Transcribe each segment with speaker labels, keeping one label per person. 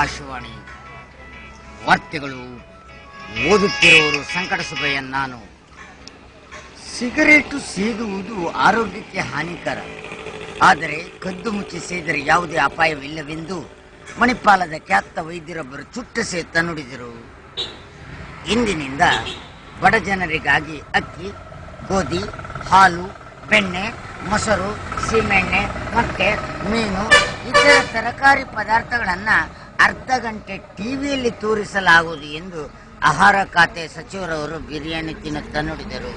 Speaker 1: ಆಕಾಶವಾಣಿ ವಾರ್ತೆಗಳು ಓದುತ್ತಿರುವವರು ಸಂಕಟ ಸುಬ್ಬಯ್ಯ. ನಾನು ಸಿಗರೇಟು ಸೇದುವುದು ಆರೋಗ್ಯಕ್ಕೆ ಹಾನಿಕರ, ಆದರೆ ಕದ್ದು ಮುಚ್ಚಿ ಸೇದರೆ ಯಾವುದೇ ಅಪಾಯವಿಲ್ಲವೆಂದು ಮಣಿಪಾಲದ ಖ್ಯಾತ ವೈದ್ಯರೊಬ್ಬರು ಚುಟ್ಟ ಸೇತ ನುಡಿದರು. ಇಂದಿನಿಂದ ಬಡ ಜನರಿಗಾಗಿ ಅಕ್ಕಿ, ಗೋಧಿ, ಹಾಲು, ಬೆಣ್ಣೆ, ಮೊಸರು, ಸೀಮೆಣ್ಣೆ, ಮೊಟ್ಟೆ, ಮೀನು ಇತರ ತರಕಾರಿ ಪದಾರ್ಥಗಳನ್ನು ಅರ್ಧ ಗಂಟೆ ಟಿವಿಯಲ್ಲಿ ತೋರಿಸಲಾಗುವುದು ಎಂದು ಆಹಾರ ಖಾತೆ ಸಚಿವರವರು ಬಿರಿಯಾನಿ ತಿನ್ನುತ್ತಾ ನುಡಿದರು.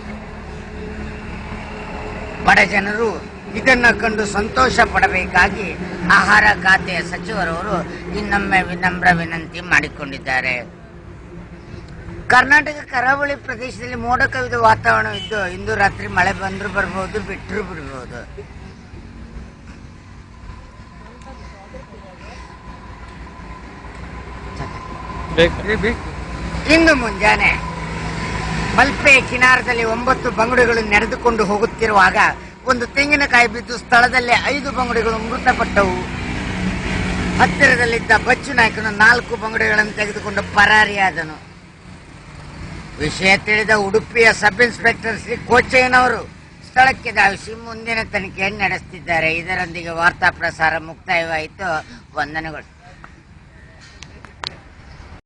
Speaker 1: ಬಡ ಜನರು ಇದನ್ನ ಕಂಡು ಸಂತೋಷ ಪಡಬೇಕಾಗಿ ಆಹಾರ ಖಾತೆಯ ಸಚಿವರವರು ಇನ್ನೊಮ್ಮೆ ವಿನಮ್ರ ವಿನಂತಿ ಮಾಡಿಕೊಂಡಿದ್ದಾರೆ. ಕರ್ನಾಟಕ ಕರಾವಳಿ ಪ್ರದೇಶದಲ್ಲಿ ಮೋಡ ಕವಿದ ವಾತಾವರಣವಿದ್ದು ಇಂದು ರಾತ್ರಿ ಮಳೆ ಬಂದರೂ ಬರಬಹುದು, ಬಿಟ್ಟರೂ ಬಿಡಬಹುದು. ಇಂದು ಮುಂಜಾನೆ ಮಲ್ಪೆ ಕಿನಾರದಲ್ಲಿ 9 ಬಂಗುಡೆಗಳು ನಡೆದುಕೊಂಡು ಹೋಗುತ್ತಿರುವಾಗ ಒಂದು ತೆಂಗಿನಕಾಯಿ ಬಿದ್ದು ಸ್ಥಳದಲ್ಲೇ 5 ಬಂಗುಡೆಗಳು ಮೃತಪಟ್ಟವು. ಹತ್ತಿರದಲ್ಲಿದ್ದ ಬಚ್ಚು ನಾಯಕನು 4 ಬಂಗುಡೆಗಳನ್ನು ತೆಗೆದುಕೊಂಡು ಪರಾರಿಯಾದನು. ವಿಷಯ ತಿಳಿದ ಉಡುಪಿಯ ಸಬ್ ಇನ್ಸ್ಪೆಕ್ಟರ್ ಶ್ರೀ ಕೋಚಯ್ಯನವರು ಸ್ಥಳಕ್ಕೆ ಧಾವಿಸಿ ಮುಂದಿನ ತನಿಖೆಯನ್ನು ನಡೆಸುತ್ತಿದ್ದಾರೆ. ಇದರೊಂದಿಗೆ ವಾರ್ತಾ ಪ್ರಸಾರ ಮುಕ್ತಾಯವಾಯಿತು. ವಂದನೆಗಳು.